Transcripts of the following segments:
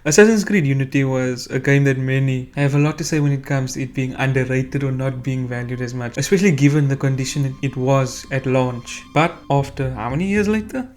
Assassin's Creed Unity was a game that many have a lot to say when it comes to it being underrated or not being valued as much, especially given the condition it was at launch. But after how many years later?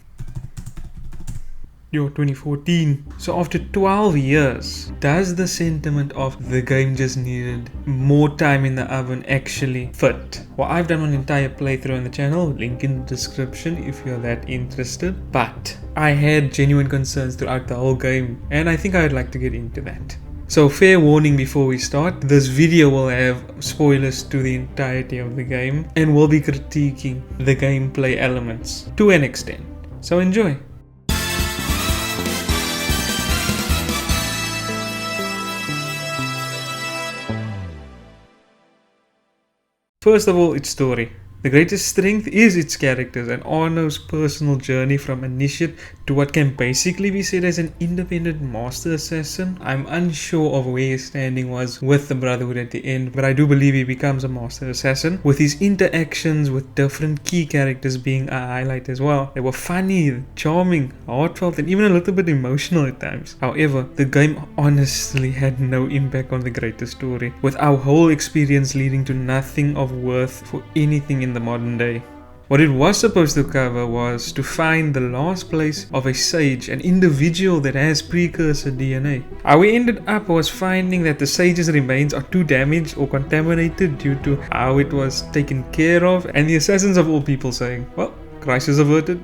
2014. So after 12 years, does the sentiment of the game just needed more time in the oven actually fit? Well, I've done an entire playthrough on the channel, link in the description if you're that interested. But I had genuine concerns throughout the whole game, and I think I'd like to get into that. So fair warning before we start, this video will have spoilers to the entirety of the game, and we'll be critiquing the gameplay elements to an extent. So enjoy! First of all, its story. The greatest strength is its characters and Arno's personal journey from initiate to what can basically be said as an independent master assassin. I'm unsure of where his standing was with the Brotherhood at the end, but I do believe he becomes a master assassin, with his interactions with different key characters being a highlight as well. They were funny, charming, heartfelt, and even a little bit emotional at times. However, the game honestly had no impact on the greater story, with our whole experience leading to nothing of worth for anything in the modern day. What it was supposed to cover was to find the last place of a sage, an individual that has precursor DNA. How we ended up was finding that the sage's remains are too damaged or contaminated due to how it was taken care of, and the assassins of all people saying, well, crisis averted.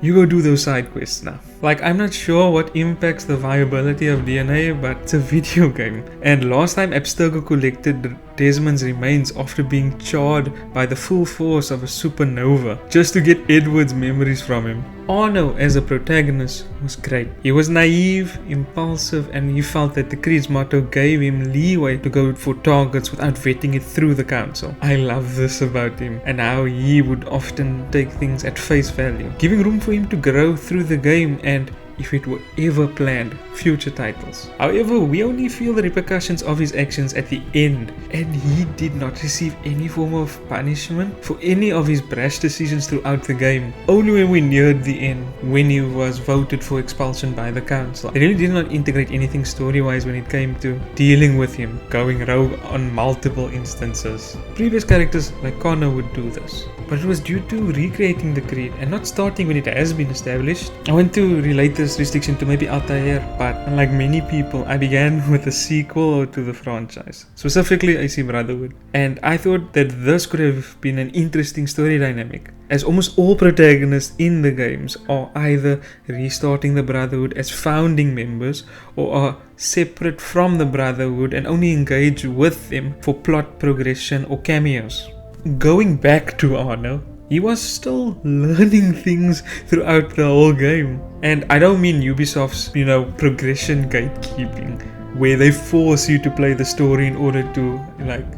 You go do those side quests now. Like, I'm not sure what impacts the viability of DNA, but it's a video game. And last time Abstergo collected Desmond's remains after being charred by the full force of a supernova, just to get Edward's memories from him. Arno as a protagonist was great. He was naive, impulsive, and he felt that the Creed's motto gave him leeway to go for targets without vetting it through the council. I love this about him, and how he would often take things at face value, giving room for him to grow through the game and, if it were ever planned, future titles. However, we only feel the repercussions of his actions at the end, and he did not receive any form of punishment for any of his brash decisions throughout the game. Only when we neared the end, when he was voted for expulsion by the council. They really did not integrate anything story-wise when it came to dealing with him going rogue on multiple instances. Previous characters like Connor would do this, but it was due to recreating the Creed and not starting when it has been established. I want to relate this restriction to maybe Altair, but unlike many people, I began with a sequel to the franchise, specifically AC Brotherhood, and I thought that this could have been an interesting story dynamic, as almost all protagonists in the games are either restarting the Brotherhood as founding members or are separate from the Brotherhood and only engage with them for plot progression or cameos. Going back to Arno, he was still learning things throughout the whole game. And I don't mean Ubisoft's, progression gatekeeping, where they force you to play the story in order to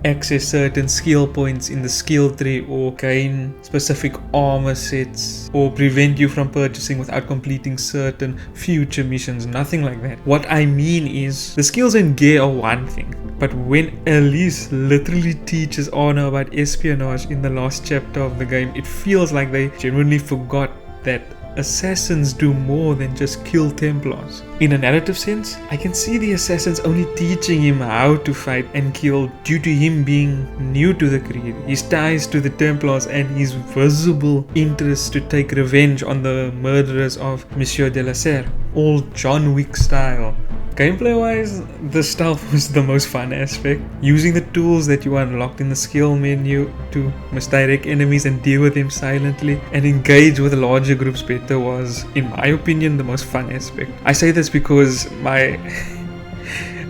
access certain skill points in the skill tree or gain specific armor sets or prevent you from purchasing without completing certain future missions. Nothing like that. What I mean is, the skills and gear are one thing, but when Elise literally teaches Arno about espionage in the last chapter of the game, it feels like they genuinely forgot that assassins do more than just kill Templars. In a narrative sense, I can see the assassins only teaching him how to fight and kill due to him being new to the Creed, his ties to the Templars, and his visible interest to take revenge on the murderers of Monsieur de la Serre, all John Wick style. Gameplay wise, the stealth was the most fun aspect. Using the tools that you unlocked in the skill menu to misdirect enemies and deal with them silently and engage with larger groups better was, in my opinion, the most fun aspect. I say this because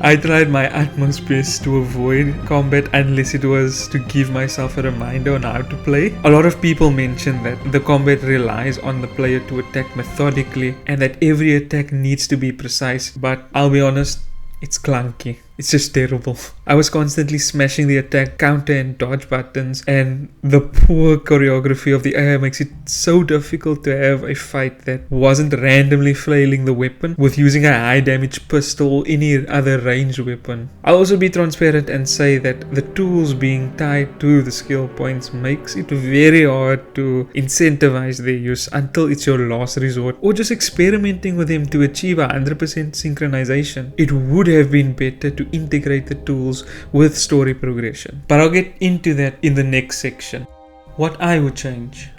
I tried my utmost best to avoid combat unless it was to give myself a reminder on how to play. A lot of people mention that the combat relies on the player to attack methodically and that every attack needs to be precise, but I'll be honest, it's clunky. It's just terrible. I was constantly smashing the attack, counter and dodge buttons, and the poor choreography of the AI makes it so difficult to have a fight that wasn't randomly flailing the weapon with using a high damage pistol or any other ranged weapon. I'll also be transparent and say that the tools being tied to the skill points makes it very hard to incentivize their use until it's your last resort, or just experimenting with them to achieve 100% synchronization. It would have been better to integrate the tools with story progression, but I'll get into that in the next section. What I would change.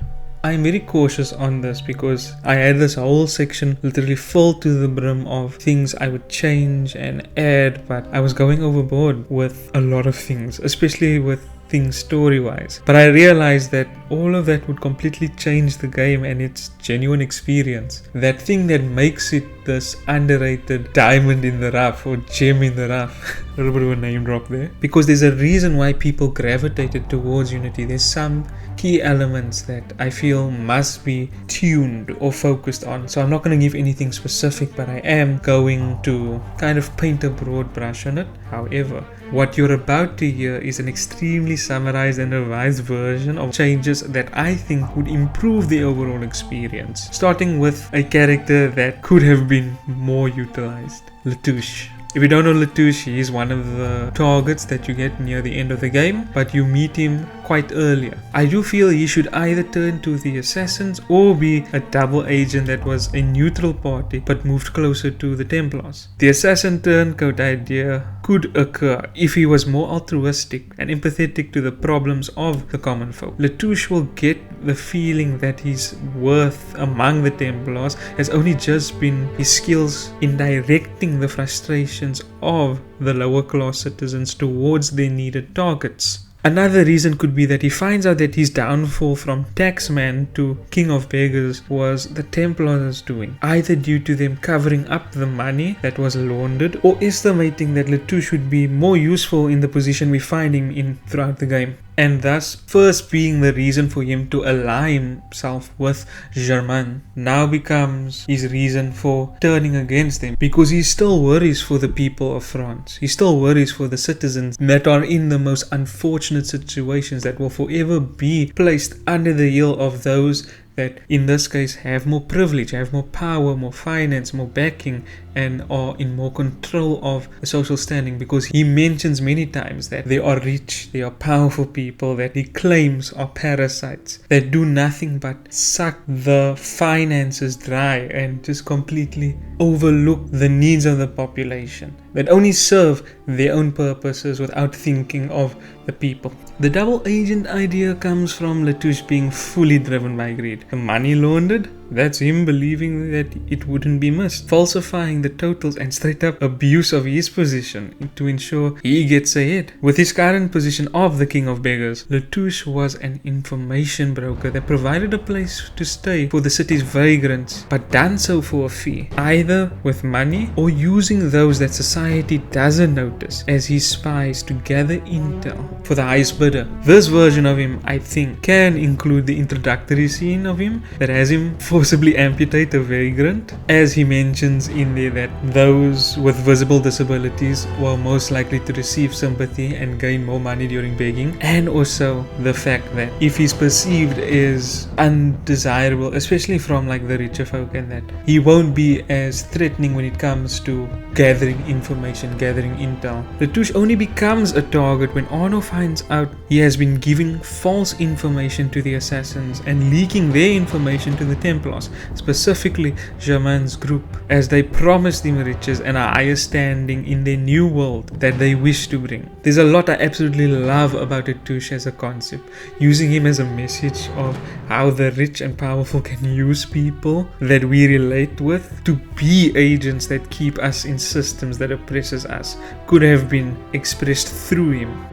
I'm very cautious on this because I had this whole section literally full to the brim of things I would change and add, but I was going overboard with a lot of things, especially with things story-wise. But I realized that all of that would completely change the game and its genuine experience. That thing that makes it this underrated diamond in the rough or gem in the rough. A little bit of a name drop there. Because there's a reason why people gravitated towards Unity. There's some key elements that I feel must be tuned or focused on. So I'm not going to give anything specific, but I am going to kind of paint a broad brush on it. However, what you're about to hear is an extremely summarized and revised version of changes that I think would improve the overall experience. Starting with a character that could have been more utilized, Latouche. If you don't know Latouche, he is one of the targets that you get near the end of the game, but you meet him quite earlier. I do feel he should either turn to the Assassins or be a double agent that was a neutral party but moved closer to the Templars. The Assassin turncoat idea could occur if he was more altruistic and empathetic to the problems of the common folk. Latouche will get the feeling that his worth among the Templars has only just been his skills in directing the frustrations of the lower class citizens towards their needed targets. Another reason could be that he finds out that his downfall from Taxman to King of Beggars was the Templars doing, either due to them covering up the money that was laundered or estimating that Latouche would be more useful in the position we find him in throughout the game. And thus, first being the reason for him to ally himself with Germain now becomes his reason for turning against them, because he still worries for the people of France. He still worries for the citizens that are in the most unfortunate situations that will forever be placed under the heel of those that in this case have more privilege, have more power, more finance, more backing, and are in more control of the social standing, because he mentions many times that they are rich, they are powerful people that he claims are parasites that do nothing but suck the finances dry and just completely overlook the needs of the population, that only serve their own purposes without thinking of the people. The double agent idea comes from Latouche being fully driven by greed. The money laundered, that's him believing that it wouldn't be missed, falsifying the totals and straight up abuse of his position to ensure he gets ahead. With his current position of the King of Beggars, Latouche was an information broker that provided a place to stay for the city's vagrants, but done so for a fee, either with money or using those that society doesn't notice as his spies to gather intel for the highest bidder. This version of him, I think, can include the introductory scene of him that has him forcibly amputate a vagrant, as he mentions in there that those with visible disabilities were most likely to receive sympathy and gain more money during begging, and also the fact that if he's perceived as undesirable, especially from like the richer folk, and that he won't be as threatening when it comes to gathering information, gathering intel. Latouche only becomes a target when Arno finds out he has been giving false information to the Assassins and leaking their information to the Templars, specifically Germain's group, as they promised him riches and a higher standing in their new world that they wish to bring. There's a lot I absolutely love about Latouche as a concept, using him as a message of how the rich and powerful can use people that we relate with to be agents that keep us in systems that oppresses us, could have been expressed through him.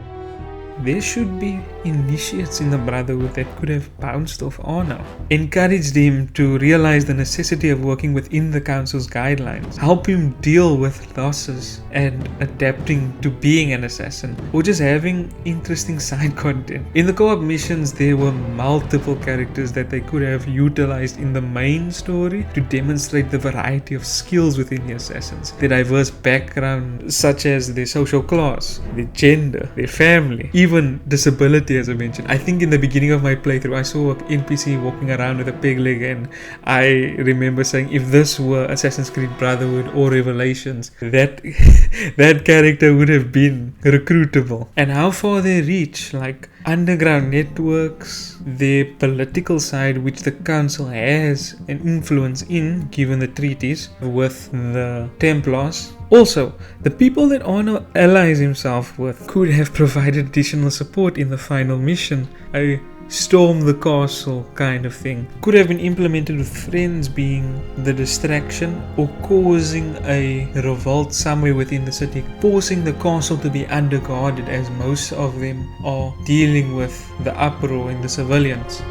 there should be initiates in the Brotherhood that could have bounced off Arno, encouraged him to realize the necessity of working within the council's guidelines, help him deal with losses and adapting to being an assassin, or just having interesting side content. In the co-op missions, there were multiple characters that they could have utilized in the main story to demonstrate the variety of skills within the assassins, their diverse background, such as their social class, their gender, their family, even disability, as I mentioned. I think in the beginning of my playthrough, I saw an NPC walking around with a peg leg, and I remember saying, if this were Assassin's Creed Brotherhood or Revelations, that that character would have been recruitable. And how far they reach, like underground networks, their political side, which the council has an influence in given the treaties with the Templars. Also, the people that Arno allies himself with could have provided additional support in the final mission. A storm the castle kind of thing could have been implemented with friends being the distraction, or causing a revolt somewhere within the city, forcing the castle to be underguarded, as most of them are dealing with the uproar in the civilians.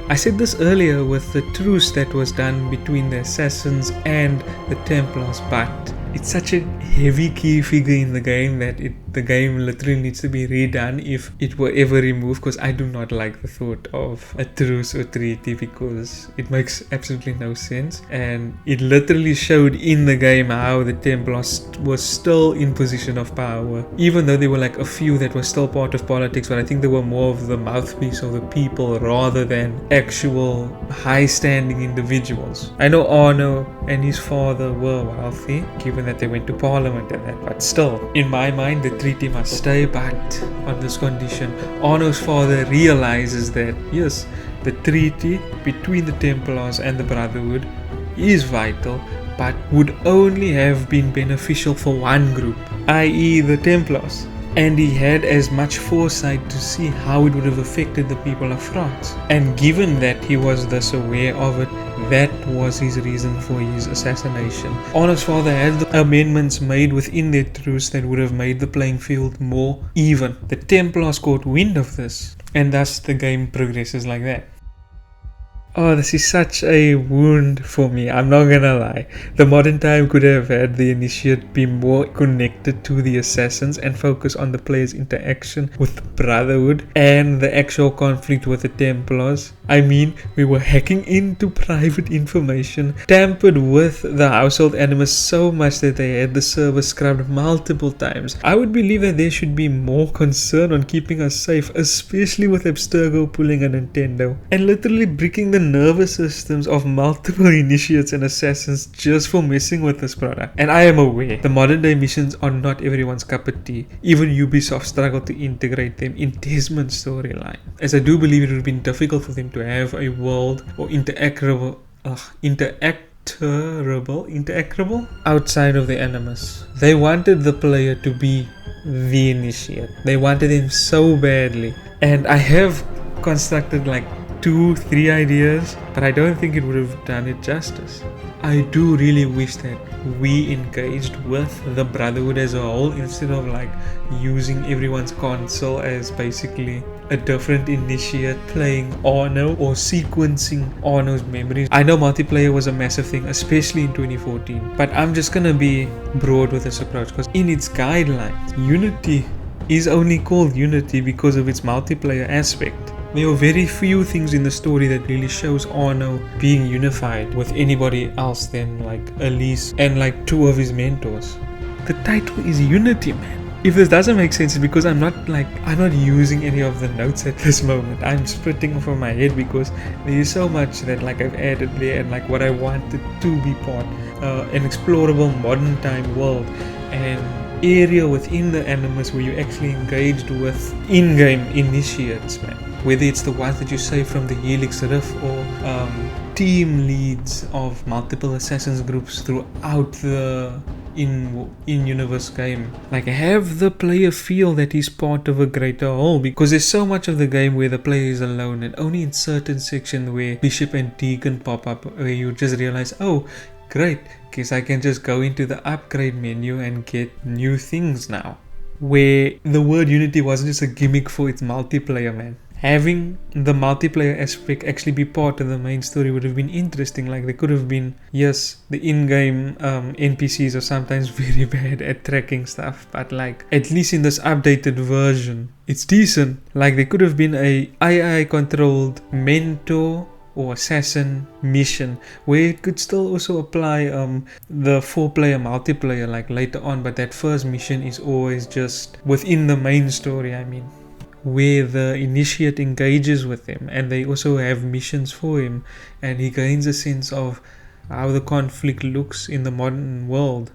I said this earlier with the truce that was done between the assassins and the Templars, but it's such a heavy key figure in the game that the game literally needs to be redone if it were ever removed, because I do not like the thought of a truce or treaty, because it makes absolutely no sense. And it literally showed in the game how the Templars was still in position of power, even though there were like a few that were still part of politics, but I think they were more of the mouthpiece of the people rather than actual high standing individuals. I know Arno and his father were wealthy, given that they went to parliament and that, but still, in my mind, the treaty must stay, but on this condition. Arno's father realizes that yes, the treaty between the Templars and the Brotherhood is vital, but would only have been beneficial for one group, i.e. the Templars. And he had as much foresight to see how it would have affected the people of France. And given that he was thus aware of it, that was his reason for his assassination. Arno's father had the amendments made within their truce that would have made the playing field more even. The Templars caught wind of this, and thus the game progresses like that. Oh, this is such a wound for me, I'm not gonna lie. The modern time could have had the initiate be more connected to the assassins and focus on the player's interaction with the Brotherhood and the actual conflict with the Templars. I mean, we were hacking into private information, tampered with the household animus so much that they had the server scrubbed multiple times. I would believe that there should be more concern on keeping us safe, especially with Abstergo pulling a Nintendo and literally breaking the nervous systems of multiple initiates and assassins just for messing with this product. And I am aware the modern day missions are not everyone's cup of tea. Even Ubisoft struggled to integrate them in Desmond's storyline, as I do believe it would have been difficult for them to have a world or interactable outside of the Animus. They wanted the player to be the initiate. They wanted him so badly, and I have constructed like 2-3 ideas, but I don't think it would have done it justice. I do really wish that we engaged with the Brotherhood as a whole, instead of like using everyone's console as basically a different initiate playing Arno or sequencing Arno's memories. I know multiplayer was a massive thing, especially in 2014, but I'm just gonna be broad with this approach, because in its guidelines, Unity is only called Unity because of its multiplayer aspect. There are very few things in the story that really shows Arno being unified with anybody else than like Elise and like 2 of his mentors. The title is Unity, man. If this doesn't make sense, it's because I'm not using any of the notes at this moment. I'm spitting from my head because there is so much that like I've added there, and like what I wanted to be part, an explorable modern time world, and area within the Animus where you actually engaged with in-game initiates, man. Whether it's the ones that you save from the Helix Rift or team leads of multiple assassins groups throughout the in-universe game. Like, have the player feel that he's part of a greater whole, because there's so much of the game where the player is alone, and only in certain sections where Bishop and Deacon pop up where you just realize, oh great, guess I can just go into the upgrade menu and get new things now. where the word unity wasn't just a gimmick for its multiplayer, man. Having the multiplayer aspect actually be part of the main story would have been interesting. Like, there could have been, yes, the in-game NPCs are sometimes very bad at tracking stuff, but like, at least in this updated version, it's decent. Like, there could have been a AI controlled mentor or assassin mission where it could still also apply the 4-player multiplayer like later on, but that first mission is always just within the main story, I mean, where the initiate engages with him and they also have missions for him, and he gains a sense of how the conflict looks in the modern world,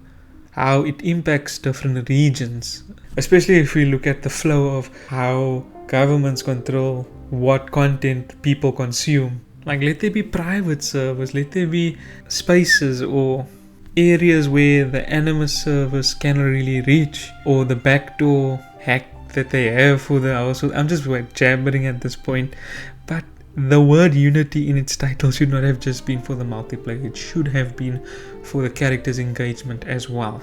how it impacts different regions, especially if we look at the flow of how governments control what content people consume. Like, let there be private servers, let there be spaces or areas where the Animus servers cannot really reach, or the backdoor hack that they have for the household. I'm just jabbering at this point, but the word unity in its title should not have just been for the multiplayer. It should have been for the characters' engagement as well.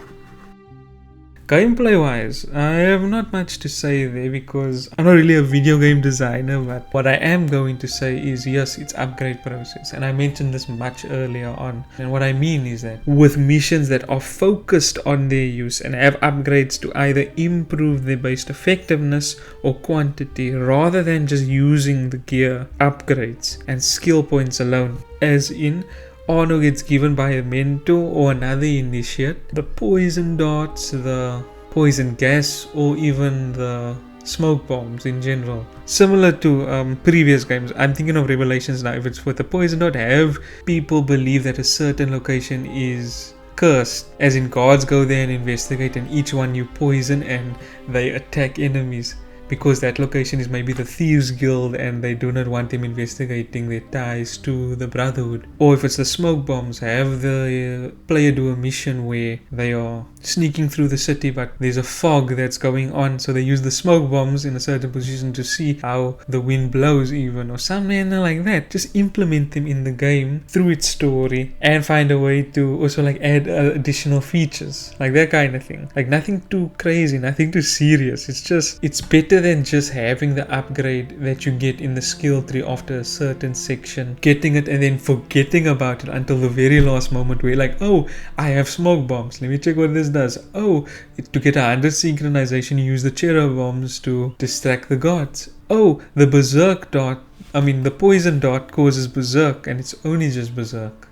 Gameplay wise, I have not much to say there because I'm not really a video game designer, but what I am going to say is, yes, it's upgrade process, and I mentioned this much earlier on. And what I mean is that with missions that are focused on their use and have upgrades to either improve their base effectiveness or quantity, rather than just using the gear upgrades and skill points alone, as in Arno gets given by a mentor or another initiate the poison darts, the poison gas, or even the smoke bombs in general. Similar to previous games, I'm thinking of Revelations now. If it's with the poison dart, have people believe that a certain location is cursed, as in gods go there and investigate, and each one you poison and they attack enemies, because that location is maybe the Thieves Guild and they do not want them investigating their ties to the Brotherhood. Or if it's the smoke bombs, have the player do a mission where they are sneaking through the city but there's a fog that's going on, so they use the smoke bombs in a certain position to see how the wind blows even, or something like that. Just implement them in the game through its story and find a way to also like add additional features, like that kind of thing. Like, nothing too crazy, nothing too serious. It's better than just having the upgrade that you get in the skill tree after a certain section, getting it and then forgetting about it until the very last moment where you're like, oh, I have smoke bombs, let me check what this does. Oh, to get 100 synchronization, you use the cherub bombs to distract the gods. Oh, the the poison dart causes berserk, and it's only just berserk.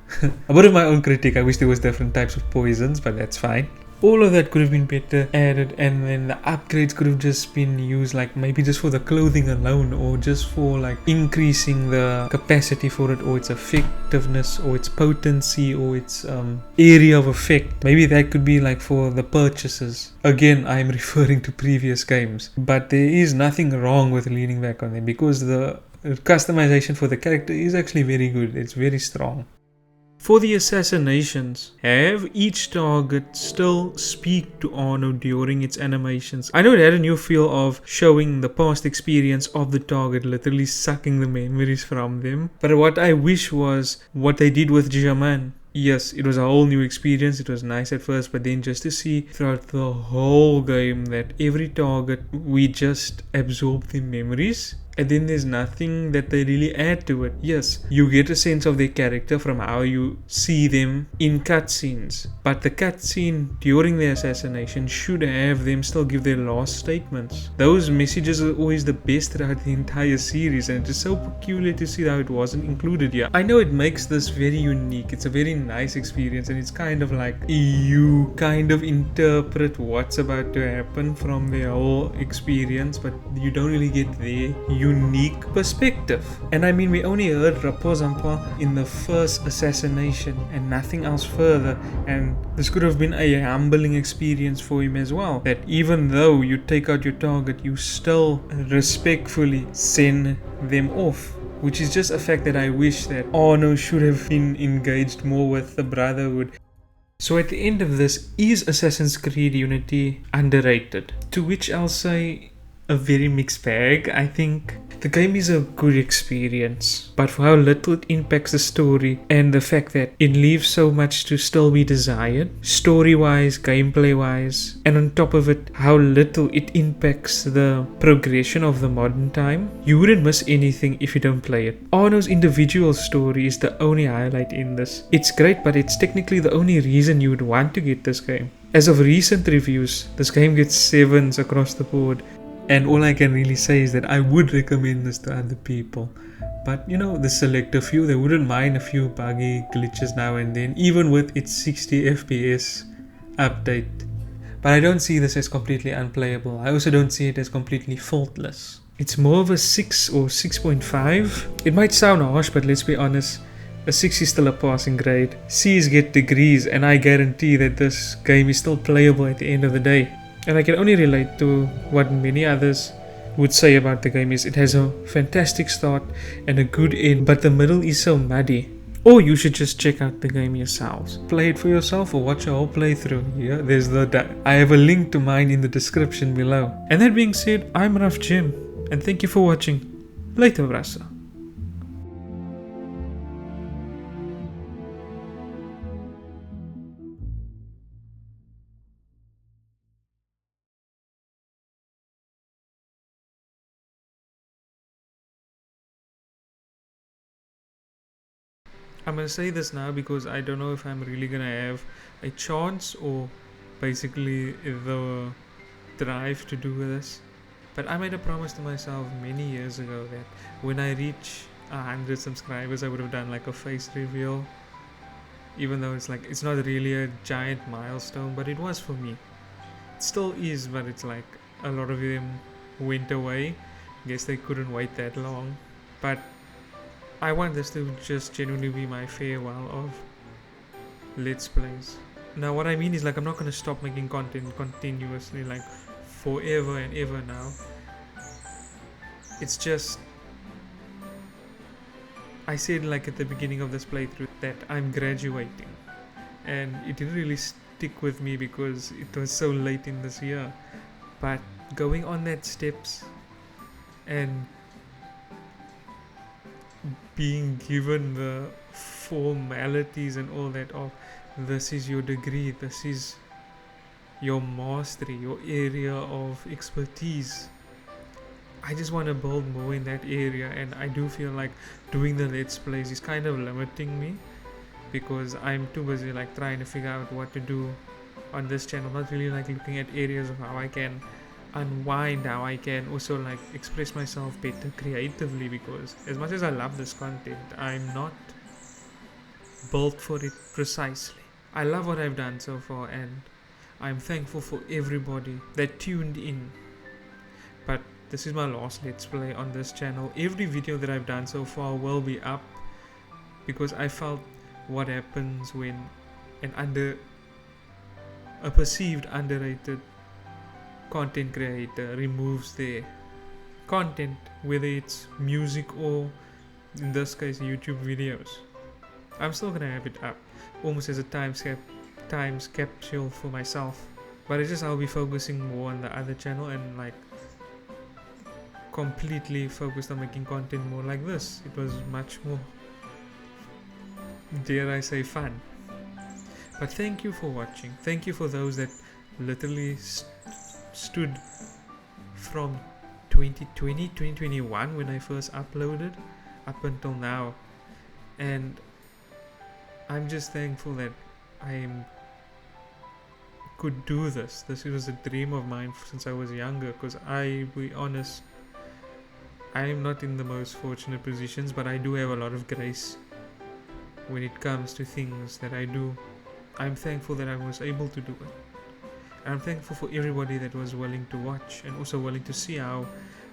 A bit of my own critique, I wish there was different types of poisons, but that's fine. All of that could have been better added, and then the upgrades could have just been used like maybe just for the clothing alone, or just for like increasing the capacity for it, or its effectiveness, or its potency, or its area of effect. Maybe that could be like for the purchases. Again, I'm referring to previous games, but there is nothing wrong with leaning back on them because the customization for the character is actually very good. It's very strong. For the assassinations, have each target still speak to Arno during its animations. I know it had a new feel of showing the past experience of the target, literally sucking the memories from them. But what I wish was what they did with Jaman. Yes, it was a whole new experience. It was nice at first, but then just to see throughout the whole game that every target, we just absorb their memories, and then there's nothing that they really add to it. Yes, you get a sense of their character from how you see them in cutscenes, but the cutscene during the assassination should have them still give their last statements. Those messages are always the best throughout the entire series, and it is so peculiar to see how it wasn't included here. I know it makes this very unique. It's a very nice experience, and it's kind of like you kind of interpret what's about to happen from their whole experience, but you don't really get their unique perspective. And I mean, we only heard Rapozampa in the first assassination and nothing else further, and this could have been a humbling experience for him as well, that even though you take out your target, you still respectfully send them off, which is just a fact that I wish that Arno should have been engaged more with the Brotherhood. So at the end of this, is Assassin's Creed Unity underrated? To which I'll say a very mixed bag. I think The game is a good experience, but for how little it impacts the story and the fact that it leaves so much to still be desired, story-wise, gameplay-wise, and on top of it, how little it impacts the progression of the modern time, you wouldn't miss anything if you don't play it. Arno's individual story is the only highlight in this. It's great, but it's technically the only reason you would want to get this game. As of recent reviews, this game gets 7s across the board. And all I can really say is that I would recommend this to other people. But you know, the select a few, they wouldn't mind a few buggy glitches now and then, even with its 60 FPS update. But I don't see this as completely unplayable. I also don't see it as completely faultless. It's more of a 6 or 6.5. It might sound harsh, but let's be honest, a 6 is still a passing grade. C's get degrees, and I guarantee that this game is still playable at the end of the day. And I can only relate to what many others would say about the game is it has a fantastic start and a good end, but the middle is so muddy. Or you should just check out the game yourselves. Play it for yourself or watch a whole playthrough. Yeah, there's I have a link to mine in the description below. And that being said, I'm Rough Jim, and thank you for watching. Later, brasa. I'm gonna say this now because I don't know if I'm really gonna have a chance or basically the drive to do this. But I made a promise to myself many years ago that when I reach 100 subscribers, I would have done like a face reveal. Even though it's not really a giant milestone, but it was for me. It still is, but it's like a lot of them went away. Guess they couldn't wait that long. But I want this to just genuinely be my farewell of Let's Plays. Now what I mean is like I'm not going to stop making content continuously like forever and ever now. It's just, I said like at the beginning of this playthrough that I'm graduating, and it didn't really stick with me because it was so late in this year. But going on that steps and being given the formalities and all that of this is your degree, this is your mastery, your area of expertise. I just want to build more in that area, and I do feel like doing the Let's Plays is kind of limiting me because I'm too busy like trying to figure out what to do on this channel, not really like looking at areas of how I can unwind, how I can also like express myself better creatively, because as much as I love this content, I'm not built for it precisely. I love what I've done so far, and I'm thankful for everybody that tuned in. But this is my last Let's Play on this channel. Every video that I've done so far will be up because I felt what happens when a perceived underrated content creator removes their content, whether it's music or in this case YouTube videos. I'm still gonna have it up almost as a time capsule for myself, but it's just I'll be focusing more on the other channel and like completely focused on making content more like this. It was much more, dare I say, fun. But thank you for watching. Thank you for those that literally stood from 2021 when I first uploaded up until now, and I'm just thankful that I could do this. This was a dream of mine since I was younger, because I'll be honest, I am not in the most fortunate positions, but I do have a lot of grace when it comes to things that I do. I'm thankful that I was able to do it. I'm thankful for everybody that was willing to watch and also willing to see how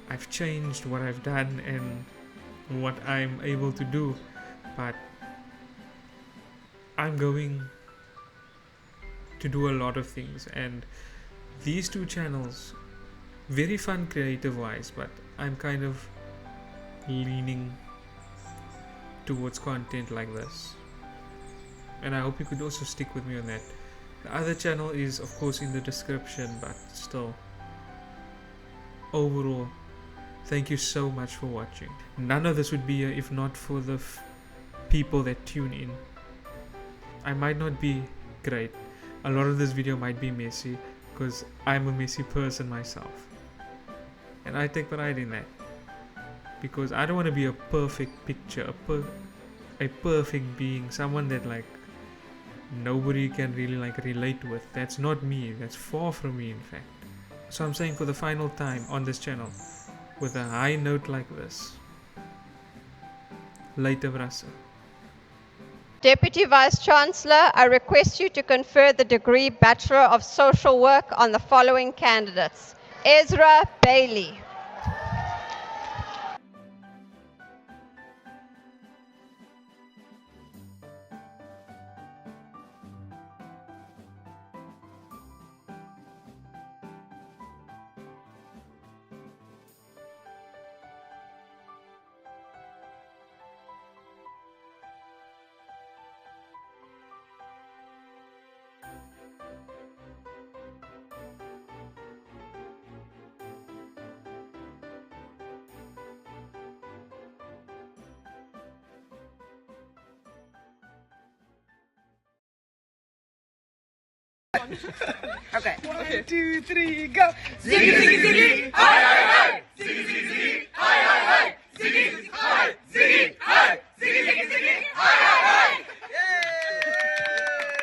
I've changed, what I've done, and what I'm able to do. But I'm going to do a lot of things, and these two channels, very fun creative wise, but I'm kind of leaning towards content like this, and I hope you could also stick with me on that. The other channel is of course in the description, but still, overall Thank you so much for watching. None of this would be here if not for the people that tune in. I might not be great. A lot of this video might be messy because I'm a messy person myself. And I take pride in that. Because I don't want to be a perfect picture, a perfect being, someone that like nobody can really like relate with. That's not me. That's far from me, in fact. So I'm saying for the final time on this channel, with a high note like this. Later, Brasa. Deputy Vice-Chancellor, I request you to confer the degree Bachelor of Social Work on the following candidates. Ezra Bailey. Okay. 1, 2, 3, go. Ziggy, ziggy, ziggy.